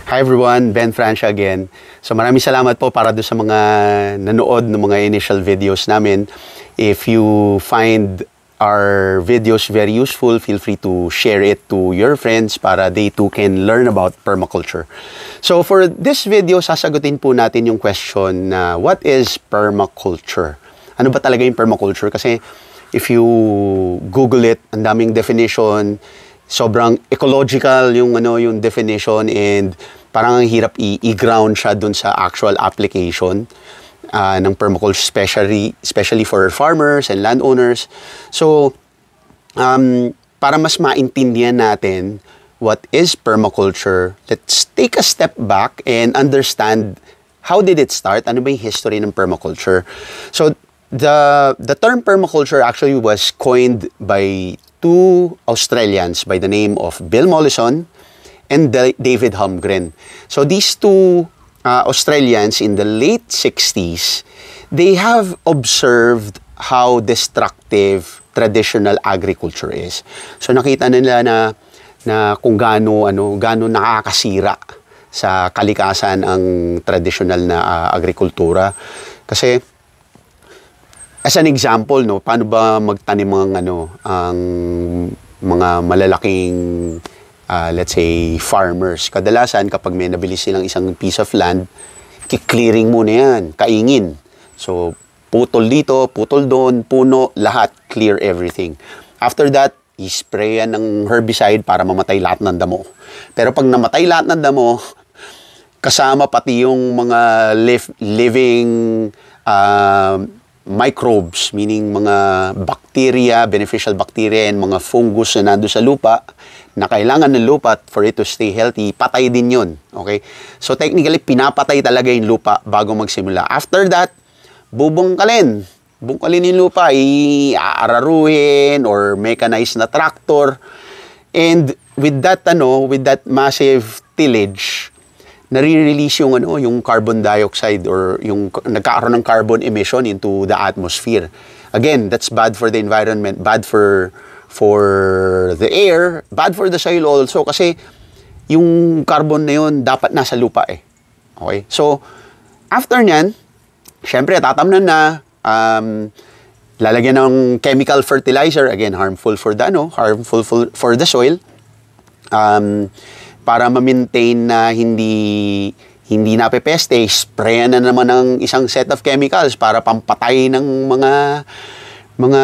Hi everyone, Ben Francia again. So maraming salamat po para doon sa mga nanood ng mga initial videos namin. If you find our videos very useful, feel free to share it to your friends para they too can learn about permaculture. So for this video, sasagutin po natin yung question na what is permaculture? Ano ba talaga yung permaculture? Kasi if you Google it, ang daming definition, sobrang ecological yung definition, and parang ang hirap i-ground siya dun sa actual application ng permaculture, especially for farmers and landowners. So para mas maintindihan natin what is permaculture, let's take a step back and understand how did it start? Ano ba yung history ng permaculture? So the term permaculture actually was coined by two Australians by the name of Bill Mollison and David Holmgren. So these two Australians in the late 60s, they have observed how destructive traditional agriculture is. So nakita nila na kung gaano nakakasira sa kalikasan ang traditional na agrikultura. Kasi as an example, paano ba magtanim ang mga malalaking, let's say, farmers? Kadalasan, kapag may nabili silang isang piece of land, ki-clearing muna yan, kaingin. So, putol dito, putol doon, puno, lahat, clear everything. After that, i-spray yan ng herbicide para mamatay lahat ng damo. Pero pag namatay lahat ng damo, kasama pati yung mga living microbes, meaning mga bacteria, beneficial bacteria, and mga fungus na nando sa lupa, na kailangan ng lupa for it to stay healthy, patay din yun. Okay? So technically, pinapatay talaga yung lupa bago magsimula. After that, bubungkalin yung lupa, i-aararuhin or mechanized na tractor. And with that massive tillage, nare-release yung carbon dioxide or yung nagkakaroon ng carbon emission into the atmosphere. Again, that's bad for the environment, bad for the air, bad for the soil also, kasi yung carbon na yun dapat nasa lupa eh. Okay? So, after nyan, syempre tatamnan na, lalagyan ng chemical fertilizer, again, harmful for the soil. Para ma-maintain na hindi napepeste, sprayan na naman ng isang set of chemicals para pampatay ng mga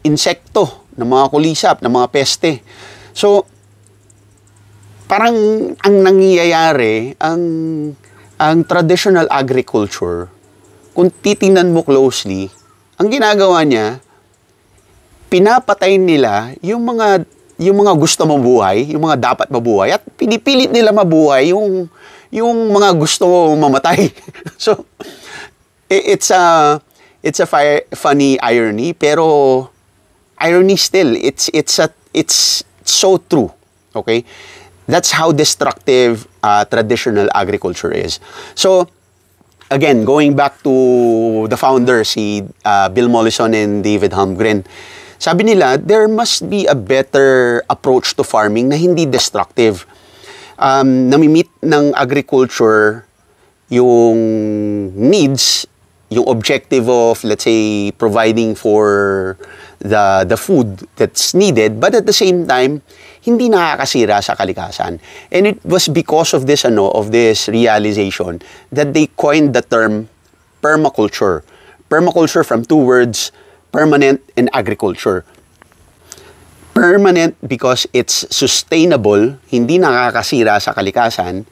insekto, ng mga kulisap, ng mga peste. So, parang ang nangyayari, ang traditional agriculture, kung titingnan mo closely, ang ginagawa niya, pinapatay nila yung mga gusto mabuhay, yung mga dapat mabuhay, at pinipilit nila mabuhay yung mga gusto mamatay. So it's a funny irony, pero irony still, it's so true. Okay? That's how destructive traditional agriculture is. So again, going back to the founders, si Bill Mollison and David Holmgren, sabi nila, there must be a better approach to farming na hindi destructive. Namimit ng agriculture yung needs, yung objective of, let's say, providing for the food that's needed, but at the same time, hindi nakakasira sa kalikasan. And it was because of this realization that they coined the term permaculture. Permaculture from two words, permanent and agriculture. Permanent because it's sustainable, hindi nakakasira sa kalikasan,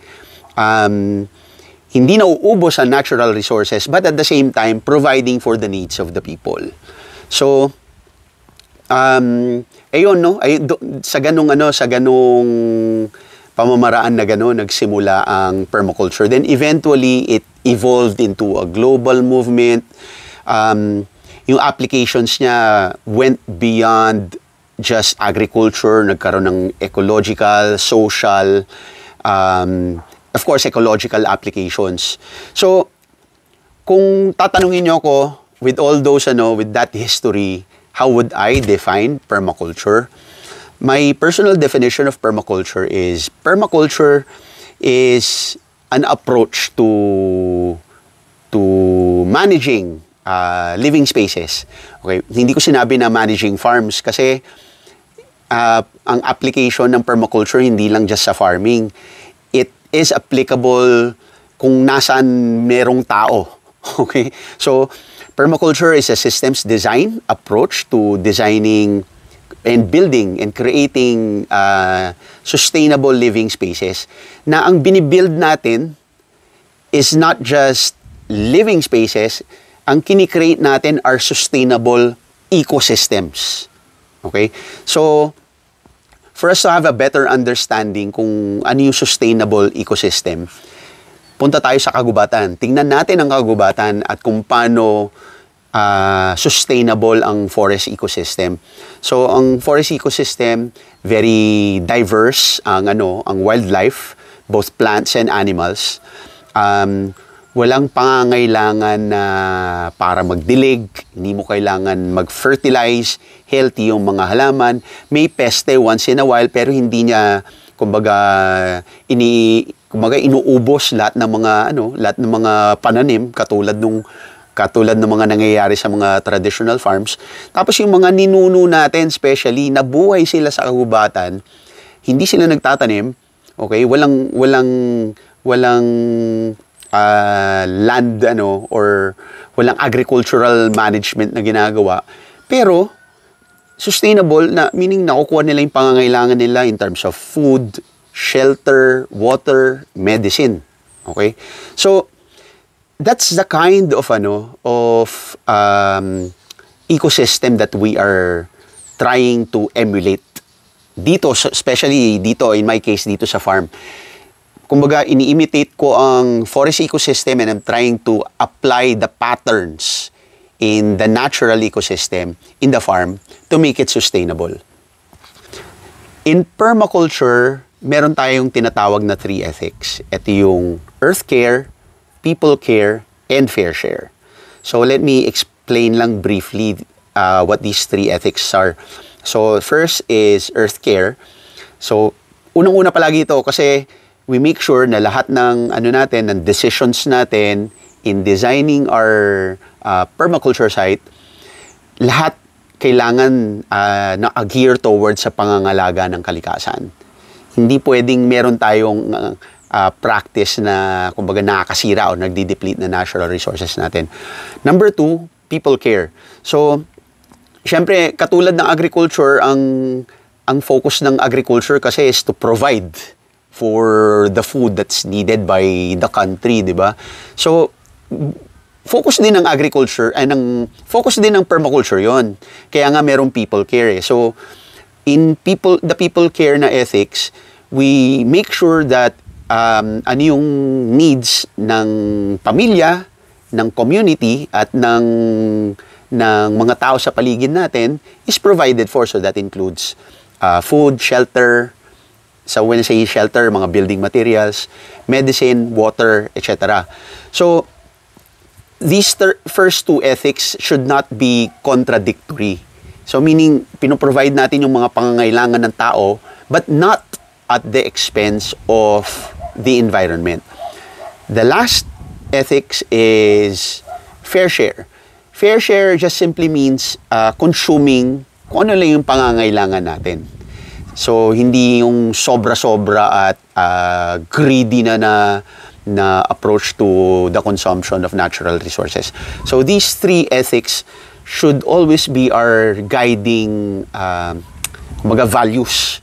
hindi nauubos ang natural resources, but at the same time, providing for the needs of the people. So, sa ganung pamamaraan na nagsimula ang permaculture. Then eventually, it evolved into a global movement. Yung applications niya went beyond just agriculture, nagkaroon ng ecological, social, of course, ecological applications. So, kung tatanungin niyo ako, with all those, with that history, how would I define permaculture? My personal definition of permaculture is an approach to managing living spaces. Okay, hindi ko sinabi na managing farms kasi ang application ng permaculture hindi lang just sa farming. It is applicable kung nasaan merong tao. Okay? So, permaculture is a systems design approach to designing and building and creating sustainable living spaces na ang binibuild natin is not just living spaces, ang kinikreate natin are sustainable ecosystems. Okay? So, for us to have a better understanding kung ano yung sustainable ecosystem, punta tayo sa kagubatan. Tingnan natin ang kagubatan at kung paano sustainable ang forest ecosystem. So, ang forest ecosystem, very diverse ang wildlife, both plants and animals. Walang pangangailangan na para magdilig, hindi mo kailangan mag-fertilize, healthy yung mga halaman. May peste once in a while pero hindi niya kumbaga inuubos lahat ng mga pananim katulad ng mga nangyayari sa mga traditional farms. Tapos yung mga ninuno natin, especially, nabuhay sila sa kagubatan, hindi sila nagtatanim, okay? Walang land, or walang agricultural management na ginagawa. Pero, sustainable, meaning nakukuha nila yung pangangailangan nila in terms of food, shelter, water, medicine. Okay? So, that's the kind of ecosystem that we are trying to emulate dito, especially dito, in my case, dito sa farm. Kumbaga, ini-imitate ko ang forest ecosystem and I'm trying to apply the patterns in the natural ecosystem in the farm to make it sustainable. In permaculture, meron tayong tinatawag na 3 ethics. Ito yung earth care, people care, and fair share. So let me explain lang briefly what these 3 ethics are. So first is earth care. So unang-una palagi ito kasi we make sure na lahat ng ng decisions natin in designing our permaculture site, lahat kailangan na-gear towards sa pangangalaga ng kalikasan. Hindi pwedeng meron tayong practice na kumbaga nakakasira o nagdi-deplete na natural resources natin. Number 2, people care. So, syempre, katulad ng agriculture, ang focus ng agriculture kasi is to provide for the food that's needed by the country, di ba? So, focus din ng agriculture, focus din ng permaculture yon. Kaya nga merong people care. So, in the people care na ethics, we make sure that ano yung needs ng pamilya, ng community, at ng mga tao sa paligid natin is provided for. So that includes food, shelter, so when I say shelter, mga building materials, medicine, water, etc. So, these first 2 ethics should not be contradictory. So meaning, pinoprovide natin yung mga pangangailangan ng tao, but not at the expense of the environment. The last ethics is fair share. Fair share just simply means consuming kung ano lang yung pangangailangan natin. So, hindi yung sobra-sobra at greedy na approach to the consumption of natural resources. So, these 3 ethics should always be our guiding values.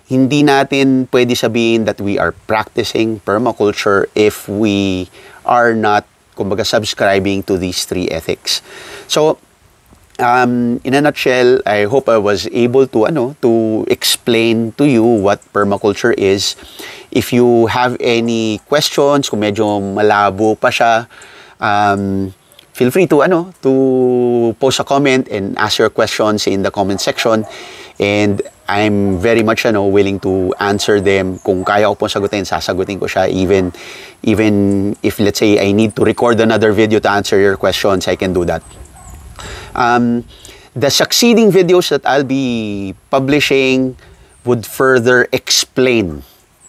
Hindi natin pwede sabihin that we are practicing permaculture if we are not subscribing to these 3 ethics. So, in a nutshell, I hope I was able to explain to you what permaculture is. If you have any questions, kung medyo malabo pa siya, feel free to post a comment and ask your questions in the comment section. And I'm very much willing to answer them. Kung kaya ko po sagutin, sasagutin ko siya. Even if, let's say, I need to record another video to answer your questions, I can do that. The succeeding videos that I'll be publishing would further explain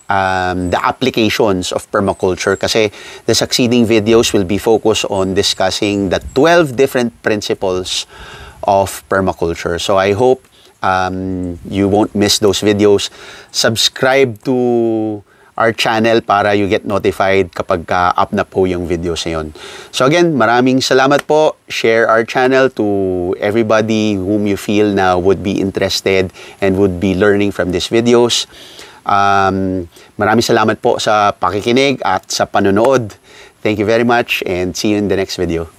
the applications of permaculture kasi the succeeding videos will be focused on discussing the 12 different principles of permaculture. So I hope you won't miss those videos. Subscribe to our channel para you get notified kapag up na po yung videos na yun. So again, maraming salamat po. Share our channel to everybody whom you feel na would be interested and would be learning from these videos. Maraming salamat po sa pakikinig at sa panonood. Thank you very much and see you in the next video.